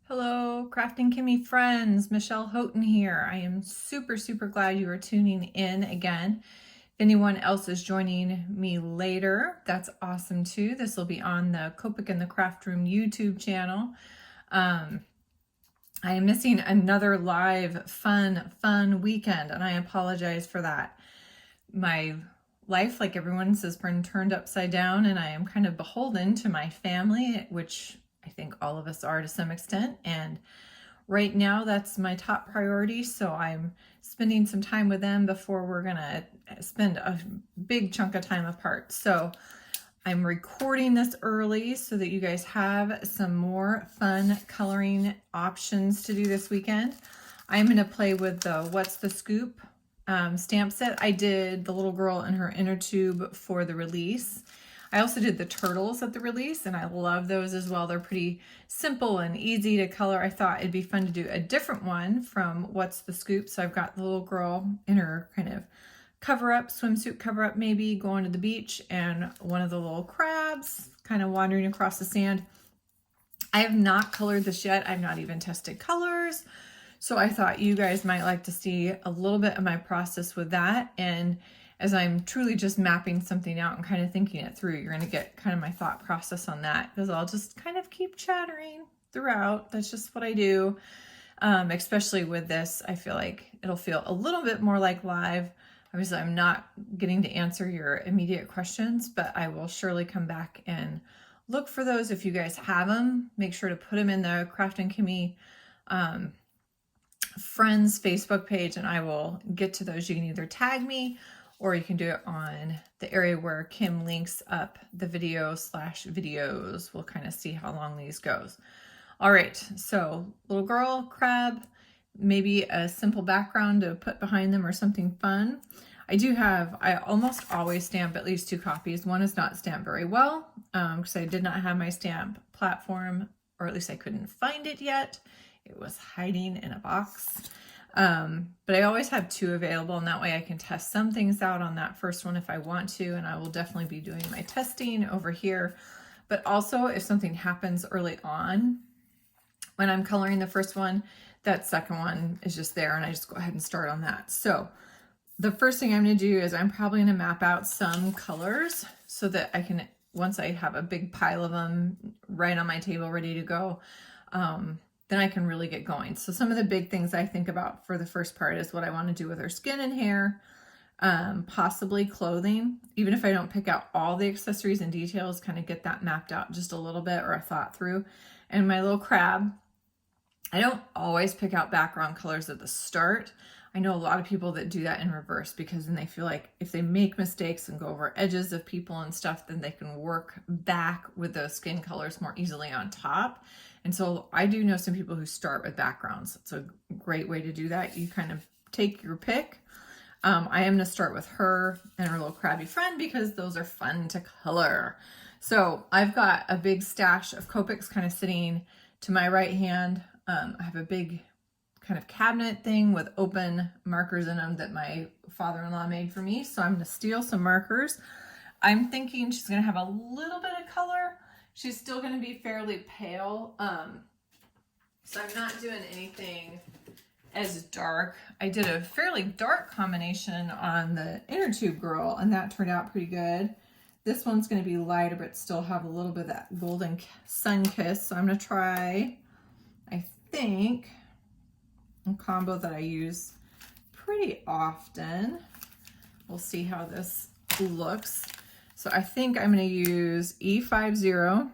Hello, Kraftin Kimmie friends. Michelle Houghton here. I am super glad you are tuning in again. If anyone else is joining me later, that's awesome too. This will be on the Copic and the Craft Room YouTube channel. I am missing another live fun weekend, and I apologize for that. My life, like everyone's, has been turned upside down, and I am kind of beholden to my family, which I think all of us are to some extent. And right now, that's my top priority. So I'm spending some time with them before we're going to spend a big chunk of time apart. So I'm recording this early so that you guys have some more fun coloring options to do this weekend. I'm going to play with the What's the Scoop stamp set. I did the little girl and her inner tube for the release. I also did the turtles at the release, and I love those as well. They're pretty simple and easy to color. I thought it'd be fun to do a different one from What's the Scoop. So I've got the little girl in her kind of cover-up, swimsuit cover-up maybe, going to the beach, and one of the little crabs kind of wandering across the sand. I have not colored this yet. I've not even tested colors. So I thought you guys might like to see a little bit of my process with that. And as I'm truly just mapping something out and kind of thinking it through, you're going to get kind of my thought process on that, because I'll just kind of keep chattering throughout. That's just what I do. Especially with this, I feel like it'll feel a little bit more like live. Obviously, I'm not getting to answer your immediate questions, but I will surely come back and look for those. If you guys have them, make sure to put them in the Kraftin Kimmie friends Facebook page, and I will get to those. You can either tag me, or you can do it on the area where Kim links up the video/videos. We'll kind of see how long these goes. All right, so little girl, crab, maybe a simple background to put behind them or something fun. I almost always stamp at least 2 copies. One is not stamped very well because I did not have my stamp platform, or at least I couldn't find it yet. It was hiding in a box. But I always have 2 available, and that way I can test some things out on that first one if I want to, and I will definitely be doing my testing over here. But also, if something happens early on when I'm coloring the first one, that second one is just there, and I just go ahead and start on that. So the first thing I'm going to do is I'm probably going to map out some colors so that I can, once I have a big pile of them right on my table ready to go, then I can really get going. So some of the big things I think about for the first part is what I want to do with her skin and hair, possibly clothing. Even if I don't pick out all the accessories and details, kind of get that mapped out just a little bit, or a thought through. And my little crab, I don't always pick out background colors at the start. I know a lot of people that do that in reverse, because then they feel like if they make mistakes and go over edges of people and stuff, then they can work back with those skin colors more easily on top. And so I do know some people who start with backgrounds. It's a great way to do that. You kind of take your pick. I am going to start with her and her little crabby friend because those are fun to color. So I've got a big stash of Copics kind of sitting to my right hand. I have a big kind of cabinet thing with open markers in them that my father-in-law made for me. So I'm going to steal some markers. I'm thinking she's going to have a little bit of color. She's still going to be fairly pale. So I'm not doing anything as dark. I did a fairly dark combination on the inner tube girl, and that turned out pretty good. This one's going to be lighter, but still have a little bit of that golden sun kiss. So I'm going to try, I think, a combo that I use pretty often. We'll see how this looks. So I think I'm going to use E50,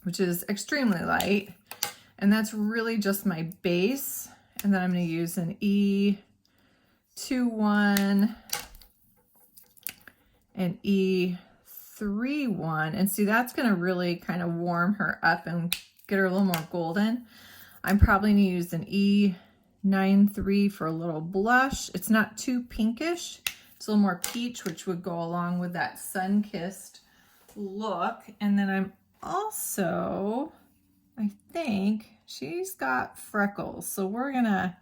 which is extremely light, and that's really just my base. And then I'm going to use an E21 and E31, and see, that's going to really kind of warm her up and get her a little more golden. I'm probably going to use an E93 for a little blush. It's not too pinkish. It's a little more peach, which would go along with that sun-kissed look. And then I'm also, I think she's got freckles, so we're going to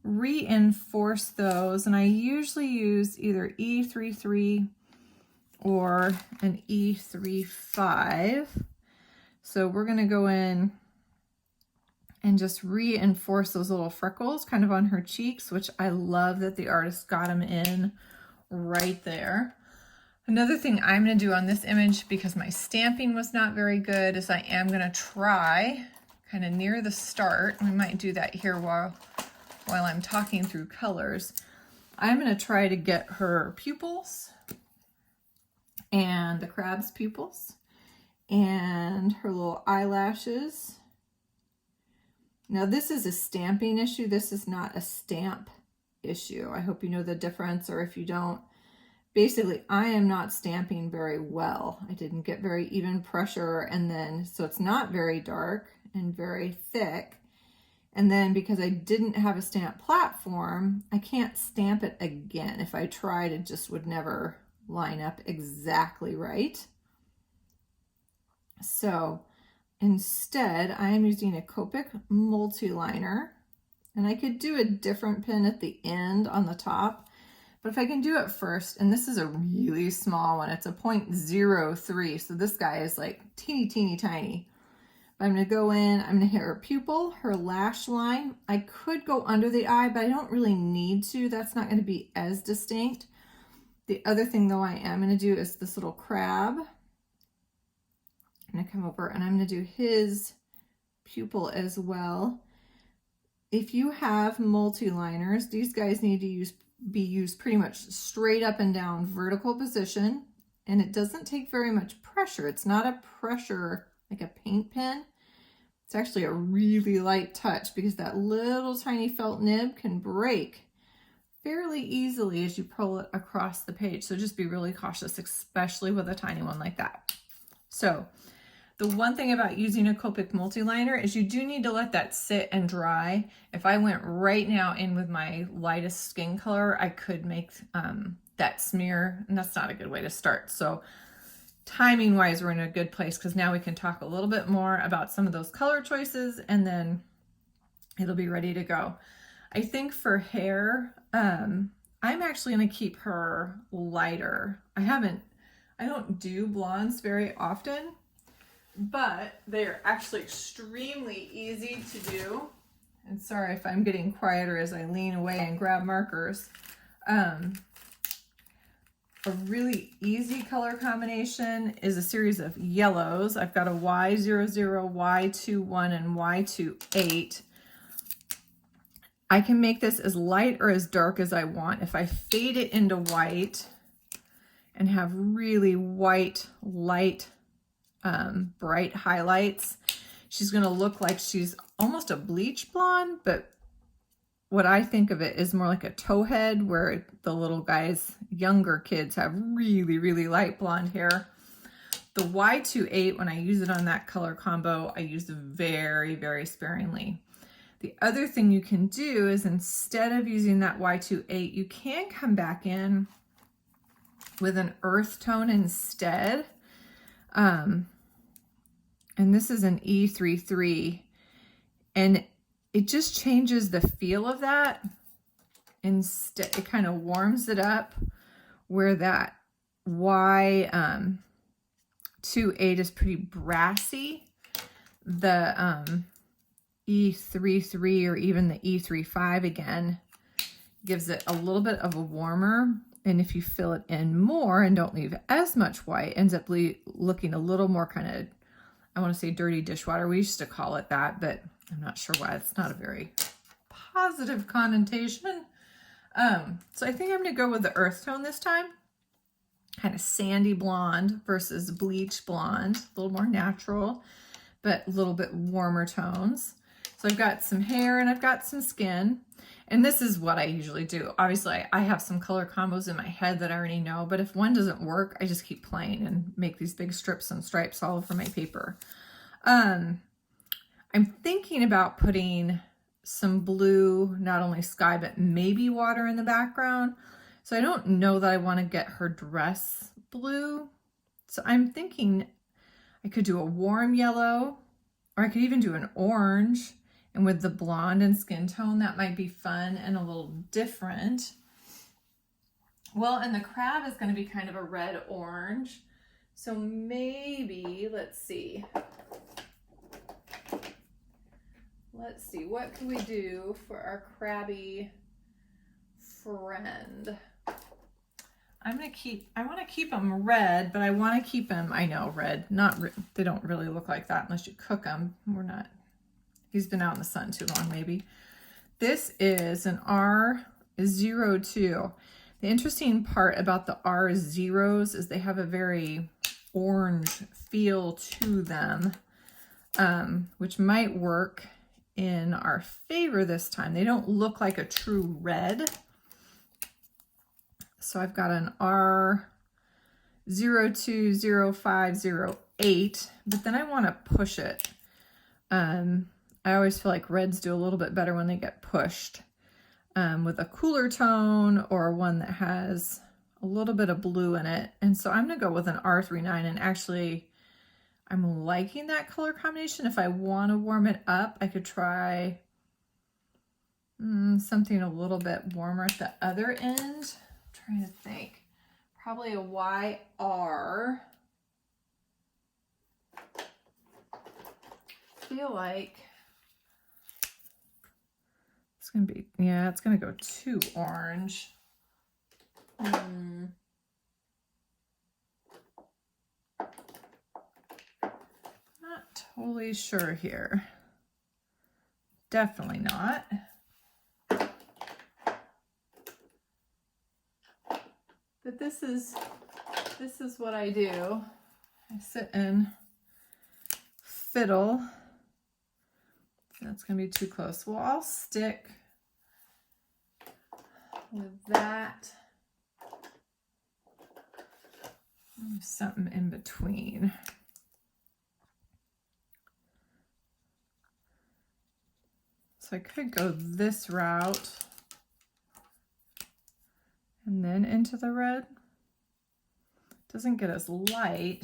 reinforce those. And I usually use either E33 or an E35. So we're going to go in and just reinforce those little freckles kind of on her cheeks, which I love that the artist got them in right there. Another thing I'm going to do on this image, because my stamping was not very good, is I am going to try kind of near the start. We might do that here while I'm talking through colors. I'm going to try to get her pupils and the crab's pupils and her little eyelashes. Now this is a stamping issue. This is not a stamp issue. I hope you know the difference, or if you don't, basically I am not stamping very well. I didn't get very even pressure, and then so it's not very dark and very thick. And then because I didn't have a stamp platform, I can't stamp it again. If I tried, it just would never line up exactly right. So instead, I am using a Copic multi-liner, and I could do a different pin at the end on the top, but if I can do it first, and this is a really small one, it's a 0.03, so this guy is like teeny, teeny, tiny. I'm going to go in, I'm going to hit her pupil, her lash line. I could go under the eye, but I don't really need to. That's not going to be as distinct. The other thing though I am going to do is this little crab. I'm going to come over and I'm going to do his pupil as well. If you have multi-liners, these guys need to be used pretty much straight up and down vertical position, and it doesn't take very much pressure. It's not a pressure like a paint pen. It's actually a really light touch because that little tiny felt nib can break fairly easily as you pull it across the page. So just be really cautious, especially with a tiny one like that. So the one thing about using a Copic multi-liner is you do need to let that sit and dry. If I went right now in with my lightest skin color, I could make that smear, and that's not a good way to start. So timing wise, we're in a good place because now we can talk a little bit more about some of those color choices, and then it'll be ready to go. I think for hair, I'm actually going to keep her lighter. I don't do blondes very often, but they're actually extremely easy to do. And sorry if I'm getting quieter as I lean away and grab markers. A really easy color combination is a series of yellows. I've got a Y00, Y21, and Y28. I can make this as light or as dark as I want. If I fade it into white and have really white, light, bright highlights, she's going to look like she's almost a bleach blonde, but what I think of it is more like a towhead, where the little guys, younger kids, have really, really light blonde hair. The Y28, when I use it on that color combo, I use very, very sparingly. The other thing you can do is, instead of using that Y28, you can come back in with an earth tone instead. And this is an E33, and it just changes the feel of that. Instead, it kind of warms it up, where that Y28 is pretty brassy. The E33 or even the E35 again gives it a little bit of a warmer. And if you fill it in more and don't leave as much white, it ends up looking a little more kind of, I want to say dirty dishwater. We used to call it that, but I'm not sure why. It's not a very positive connotation. So I think I'm going to go with the earth tone this time. Kind of sandy blonde versus bleach blonde. A little more natural, but a little bit warmer tones. So I've got some hair and I've got some skin. And this is what I usually do. Obviously, I have some color combos in my head that I already know, but if one doesn't work, I just keep playing and make these big strips and stripes all over my paper. I'm thinking about putting some blue, not only sky, but maybe water in the background. So I don't know that I want to get her dress blue. So I'm thinking I could do a warm yellow, or I could even do an orange. And with the blonde and skin tone, that might be fun and a little different. Well, and the crab is going to be kind of a red-orange. So maybe, let's see. let's see, what can we do for our crabby friend? I want to keep them red, but I want to keep them, I know, red. They don't really look like that unless you cook them. He's been out in the sun too long, maybe. This is an R02. The interesting part about the R0s is they have a very orange feel to them, which might work in our favor this time. They don't look like a true red. So I've got an R020508, but then I want to push it. I always feel like reds do a little bit better when they get pushed with a cooler tone or one that has a little bit of blue in it. And so I'm going to go with an R39, and actually I'm liking that color combination. If I want to warm it up, I could try something a little bit warmer at the other end. I'm trying to think. Probably a YR. Feel like it's gonna be, yeah, it's gonna go too orange. Not totally sure here. Definitely not. But this is what I do. I sit and fiddle. That's gonna be too close. Well, I'll stick with that. Something in between. So I could go this route and then into the red. Doesn't get as light.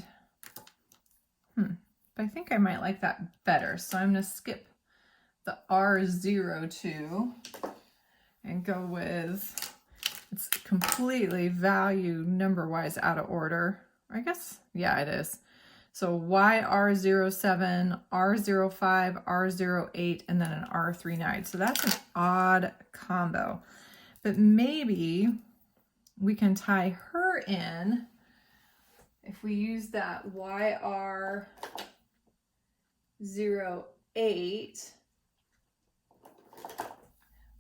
But I think I might like that better. So I'm gonna skip the R02 and go with, it's completely value number-wise out of order. I guess, yeah, it is. So YR07, R05, R08, and then an R39. So that's an odd combo. But maybe we can tie her in if we use that YR08.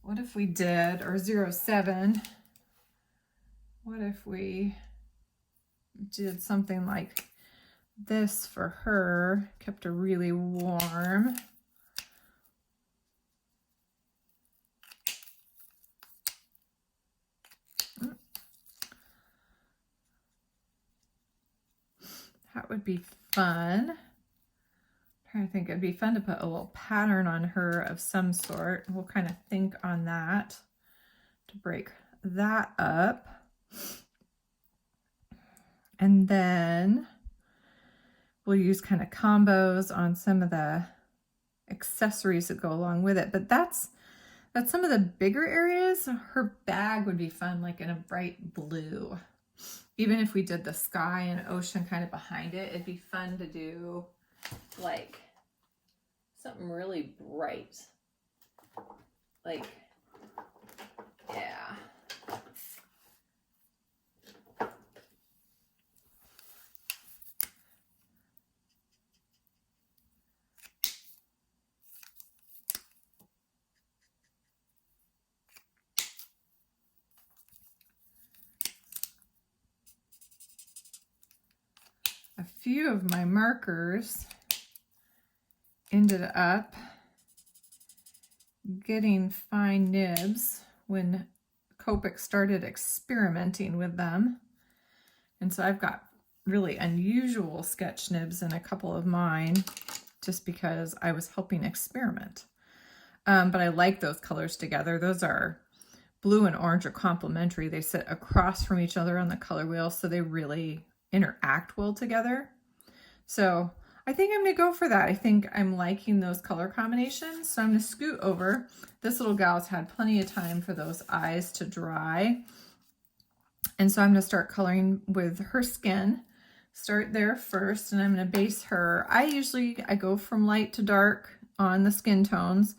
What if we did, or 07, what if we did something like this for her, kept her really warm. That would be fun. I'm trying to think, it'd be fun to put a little pattern on her of some sort. We'll kind of think on that to break that up. And then we'll use kind of combos on some of the accessories that go along with it. But that's some of the bigger areas. Her bag would be fun, like in a bright blue. Even if we did the sky and ocean kind of behind it, it'd be fun to do like something really bright. Like, yeah. A few of my markers ended up getting fine nibs when Copic started experimenting with them. And so I've got really unusual sketch nibs in a couple of mine just because I was helping experiment. But I like those colors together. Those are blue and orange are complementary. They sit across from each other on the color wheel, so they really interact well together. So I think I'm gonna go for that. I think I'm liking those color combinations. So I'm gonna scoot over. This little gal's had plenty of time for those eyes to dry. And so I'm gonna start coloring with her skin. Start there first, and I'm gonna base her. I go from light to dark on the skin tones.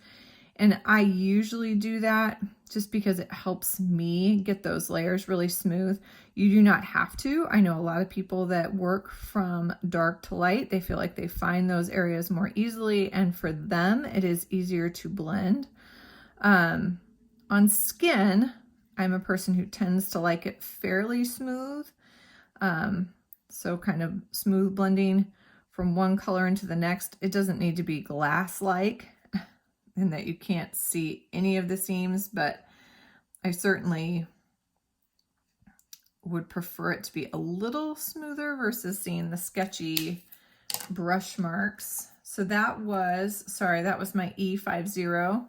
And I usually do that just because it helps me get those layers really smooth. You do not have to. I know a lot of people that work from dark to light. They feel like they find those areas more easily, and for them, it is easier to blend. On skin, I'm a person who tends to like it fairly smooth. So kind of smooth blending from one color into the next. It doesn't need to be glass-like in that you can't see any of the seams, but I certainly would prefer it to be a little smoother versus seeing the sketchy brush marks. So that was, sorry, that was my E50.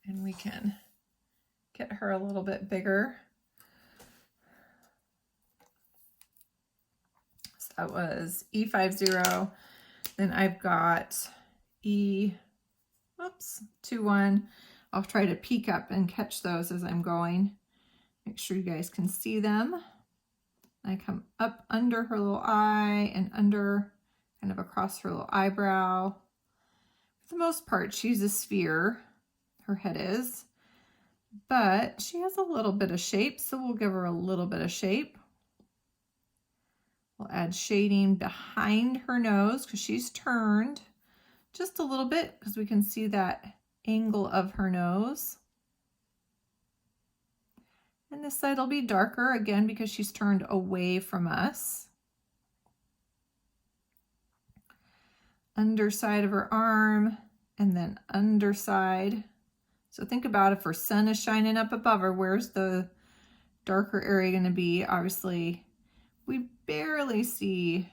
And we can get her a little bit bigger. So that was E50. Then I've got E21. I'll try to peek up and catch those as I'm going. Make sure you guys can see them. I come up under her little eye and under, kind of across her little eyebrow. For the most part, she's a sphere, her head is, but she has a little bit of shape, so we'll give her a little bit of shape. We'll add shading behind her nose because she's turned just a little bit because we can see that angle of her nose. And this side will be darker again because she's turned away from us. Underside of her arm and then underside. So think about if her sun is shining up above her, where's the darker area going to be? Obviously, we barely see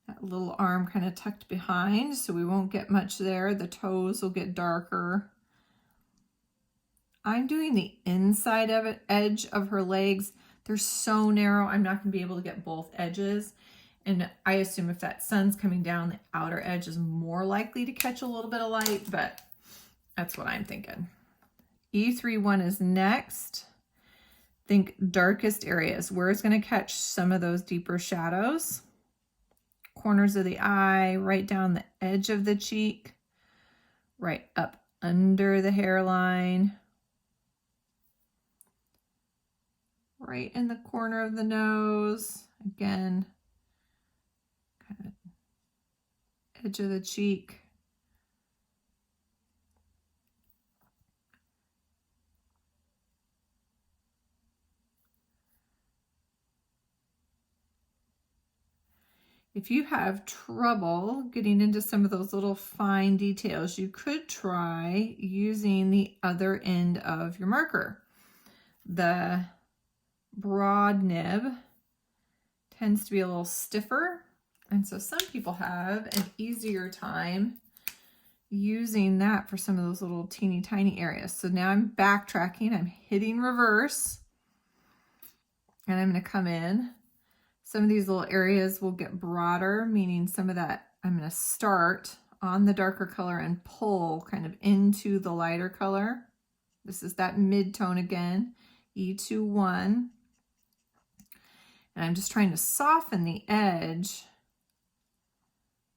that little arm kind of tucked behind, so we won't get much there. The toes will get darker. I'm doing the inside of it, edge of her legs. They're so narrow, I'm not going to be able to get both edges. And I assume if that sun's coming down, the outer edge is more likely to catch a little bit of light, but that's what I'm thinking. E31 is next. Think darkest areas. Where it's going to catch some of those deeper shadows. Corners of the eye, right down the edge of the cheek, right up under the hairline, right in the corner of the nose, again, kind of edge of the cheek. If you have trouble getting into some of those little fine details, you could try using the other end of your marker. The broad nib tends to be a little stiffer, and so some people have an easier time using that for some of those little teeny tiny areas. So now I'm backtracking, I'm hitting reverse, and I'm going to come in. Some of these little areas will get broader, meaning some of that I'm going to start on the darker color and pull kind of into the lighter color. This is that mid-tone again, E21. And I'm just trying to soften the edge.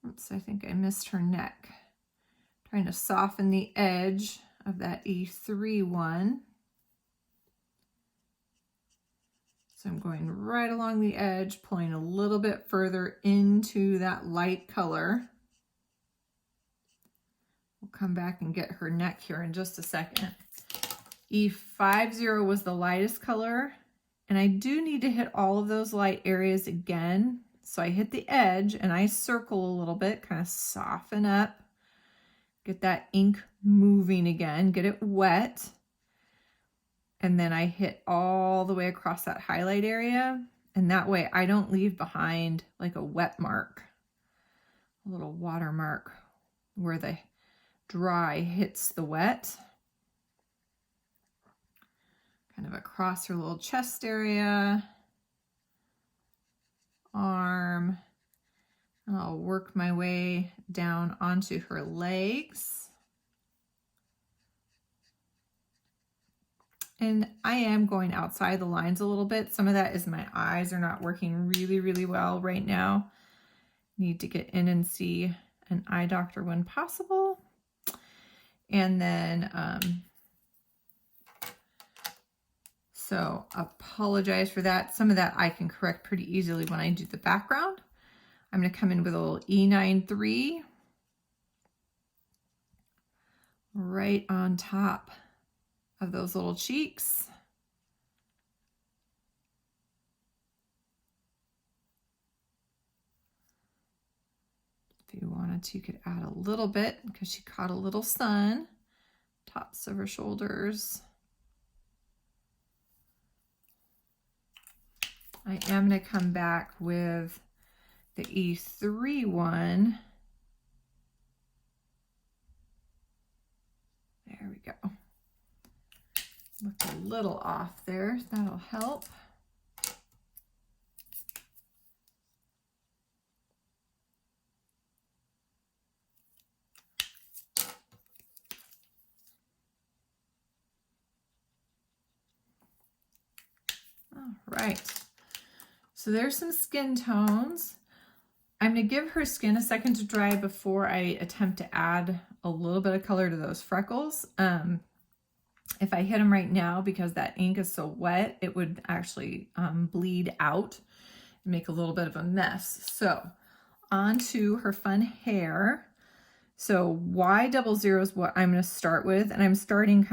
Oops, I think I missed her neck. Trying to soften the edge of that E31. So I'm going right along the edge, pulling a little bit further into that light color. We'll come back and get her neck here in just a second. E50 was the lightest color, and I do need to hit all of those light areas again. So I hit the edge and I circle a little bit, kind of soften up, get that ink moving again, get it wet. And then I hit all the way across that highlight area. And that way I don't leave behind like a wet mark, a little water mark where the dry hits the wet. Kind of across her little chest area, arm. And I'll work my way down onto her legs. And I am going outside the lines a little bit. Some of that is my eyes are not working really, really well right now. need to get in and see an eye doctor when possible. And then, so apologize for that. Some of that I can correct pretty easily when I do the background. I'm going to come in with a little E93 right on top of those little cheeks. If you wanted to, you could add a little bit because she caught a little sun. Tops of her shoulders. I am going to come back with the E3 one. There we go. Look a little off there. That'll help. All right. So there's some skin tones. I'm going to give her skin a second to dry before I attempt to add a little bit of color to those freckles. If I hit them right now, because that ink is so wet, it would actually bleed out and make a little bit of a mess. So onto her fun hair. So Y00 is what I'm going to start with, and I'm starting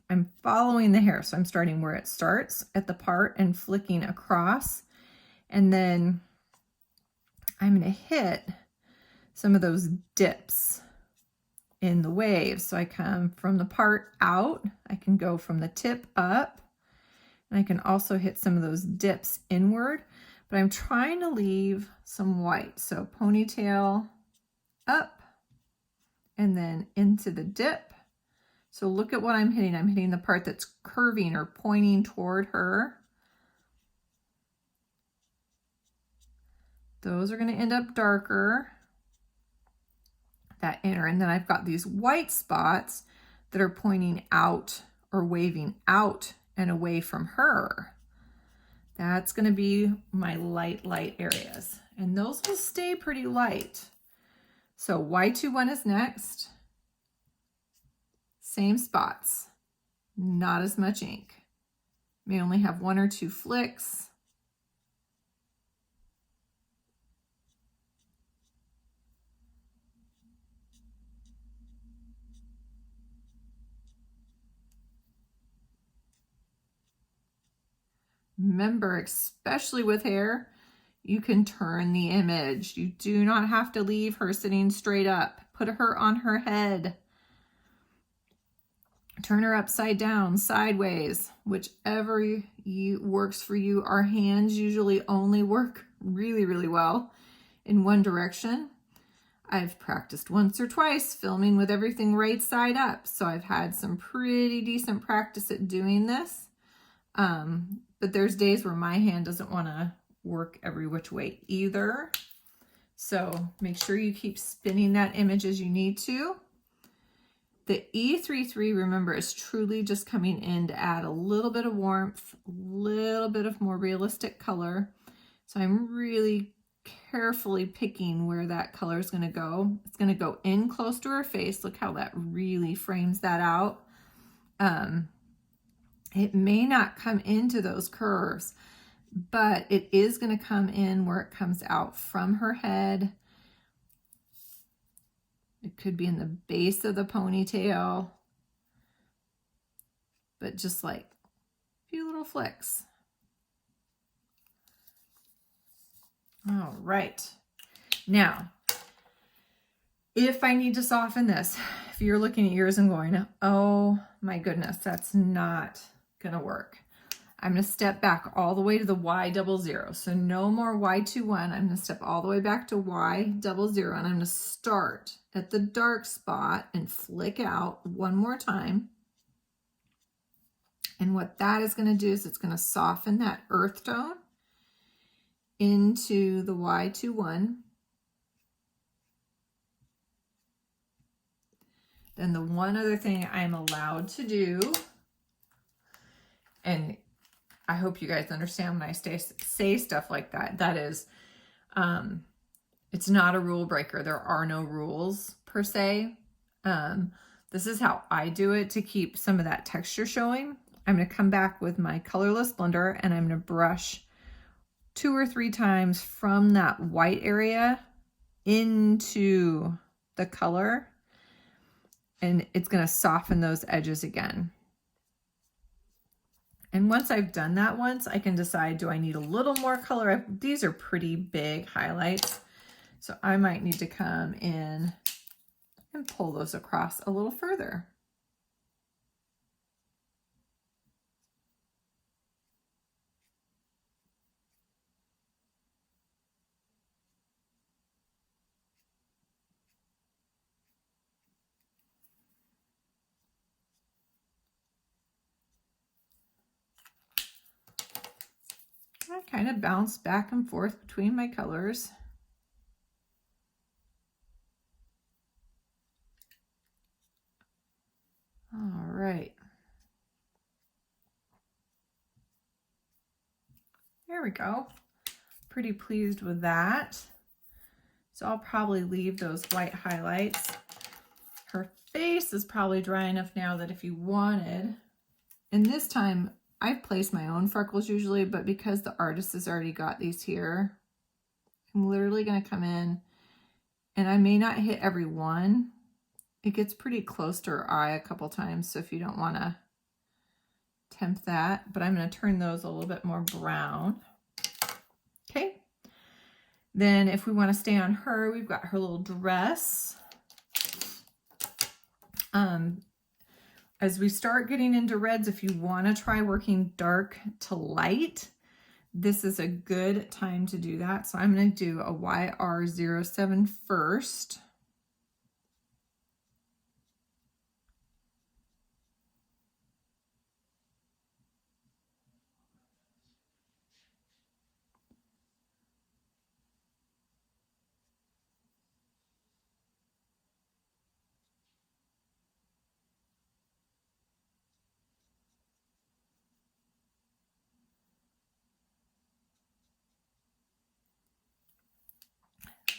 I'm following the hair. So I'm starting where it starts at the part and flicking across, and then I'm going to hit some of those dips in the waves. So I come from the part out, I can go from the tip up, and I can also hit some of those dips inward, but I'm trying to leave some white. So ponytail up and then into the dip. So look at what I'm hitting. I'm hitting the part that's curving or pointing toward her. Those are going to end up darker, that inner. And then I've got these white spots that are pointing out or waving out and away from her. That's going to be my light areas. And those will stay pretty light. So Y21 is next. Same spots, not as much ink. May only have 1 or 2 flicks. Remember, especially with hair, you can turn the image. You do not have to leave her sitting straight up. Put her on her head. Turn her upside down, sideways, whichever works for you. Our hands usually only work really well in one direction. I've practiced once or twice filming with everything right side up, so I've had some pretty decent practice at doing this. But there's days where my hand doesn't want to work every which way either. So make sure you keep spinning that image as you need to. The E33, remember, is truly just coming in to add a little bit of warmth, a little bit of more realistic color. So I'm really carefully picking where that color is going to go. It's going to go in close to her face. Look how that really frames that out. It may not come into those curves, but it is going to come in where it comes out from her head. It could be in the base of the ponytail, but just like a few little flicks. All right. Now, if I need to soften this, if you're looking at yours and going, oh my goodness, that's not going to work, I'm going to step back all the way to the Y00. So no more Y21. I'm going to step all the way back to Y00, and I'm going to start at the dark spot and flick out one more time. And what that is going to do is it's going to soften that earth tone into the Y21. Then the one other thing I'm allowed to do, and I hope you guys understand when I say stuff like that, that is, It's not a rule breaker. There are no rules per se. This is how I do it to keep some of that texture showing. I'm going to come back with my colorless blender and I'm going to brush 2 or 3 times from that white area into the color, and it's going to soften those edges again. And once I've done that once, I can decide, do I need a little more color? These are pretty big highlights, so I might need to come in and pull those across a little further. I kind of bounce back and forth between my colors. All right. There we go. Pretty pleased with that. So I'll probably leave those white highlights. Her face is probably dry enough now that if you wanted, and this time I've placed my own freckles usually, but because the artist has already got these here, I'm literally going to come in, and I may not hit every one. It gets pretty close to her eye a couple times, so if you don't want to tempt that, but I'm going to turn those a little bit more brown. Okay. Then if we want to stay on her, we've got her little dress. As we start getting into reds, if you want to try working dark to light, this is a good time to do that. So I'm going to do a YR07 first.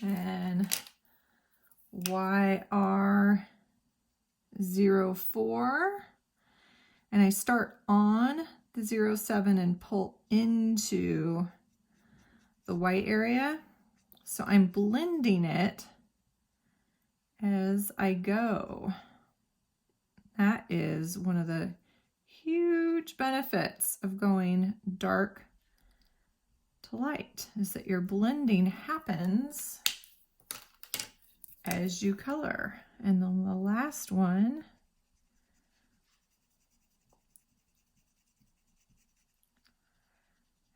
And YR04, and I start on the 07 and pull into the white area. So I'm blending it as I go. That is one of the huge benefits of going dark to light, is that your blending happens as you color. And then the last one,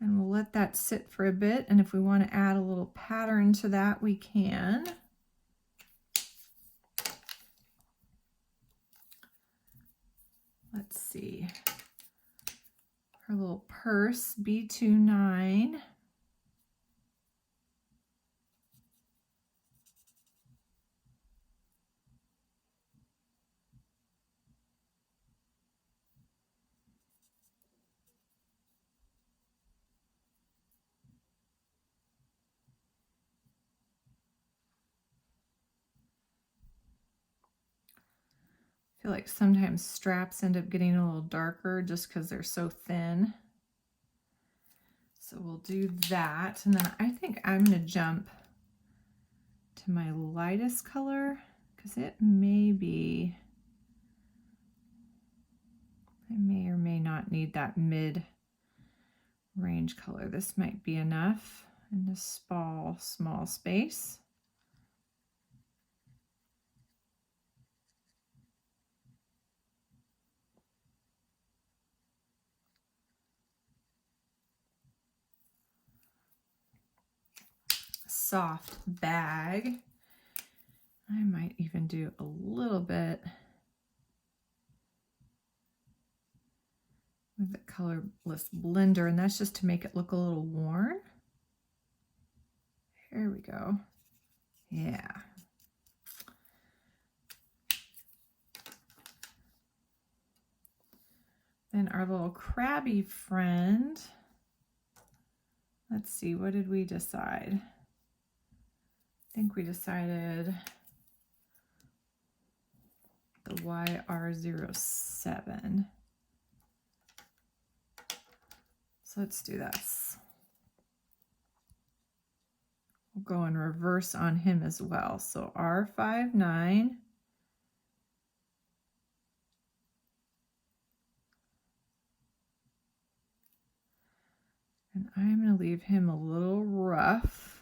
and we'll let that sit for a bit, and if we want to add a little pattern to that, we can. Let's see, her little purse, B29. I feel like sometimes straps end up getting a little darker just because they're so thin. So we'll do that. And then I think I'm going to jump to my lightest color because it may be, I may or may not need that mid-range color. This might be enough in this small space. Soft bag. I might even do a little bit with the colorless blender, and that's just to make it look a little worn. Here we go. Yeah. Then our little crabby friend. Let's see, what did we decide? think we decided the YR07. So let's do this. We'll go in reverse on him as well. So R59. And I'm going to leave him a little rough.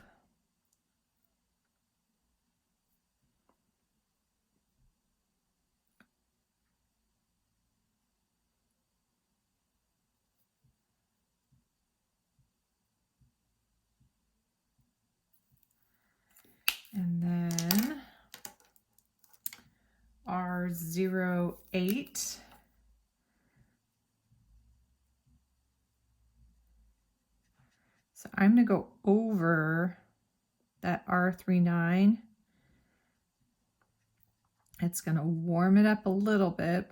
And then R08. So I'm going to go over that R39. It's going to warm it up a little bit.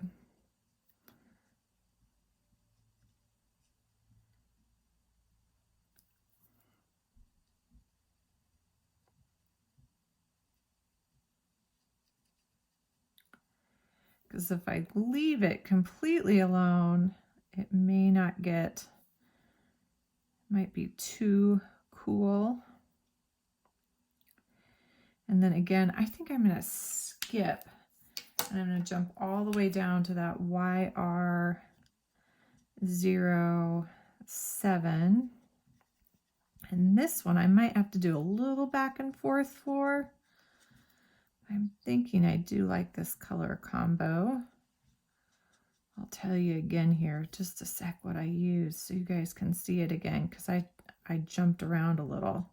Because if I leave it completely alone, it may not get, might be too cool. And then again, I think I'm going to skip and I'm going to jump all the way down to that YR07. And this one I might have to do a little back and forth for. I'm thinking I do like this color combo. I'll tell you again here, just a sec, what I use so you guys can see it again, because I jumped around a little.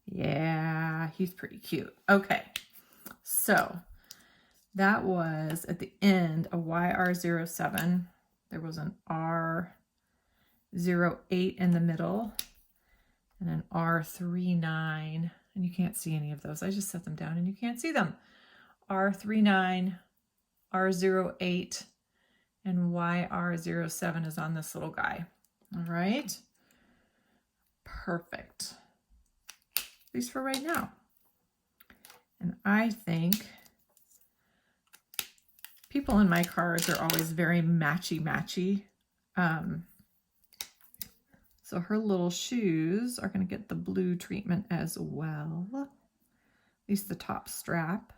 Yeah, he's pretty cute. Okay, so that was at the end a YR07. There was an R08 in the middle and an R39. And you can't see any of those. I just set them down and you can't see them. R39, R08, and YR07 is on this little guy. All right. Perfect. At least for right now. And I think people in my cards are always very matchy-matchy. So her little shoes are going to get the blue treatment as well, at least the top strap.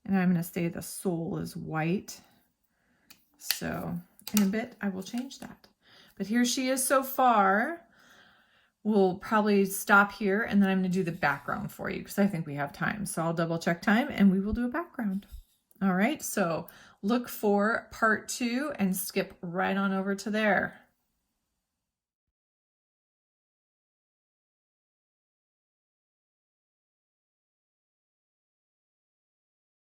And I'm going to say the sole is white. So in a bit, I will change that. But here she is so far. We'll probably stop here and then I'm going to do the background for you because I think we have time. So I'll double check time and we will do a background. All right, so look for part 2 and skip right on over to there.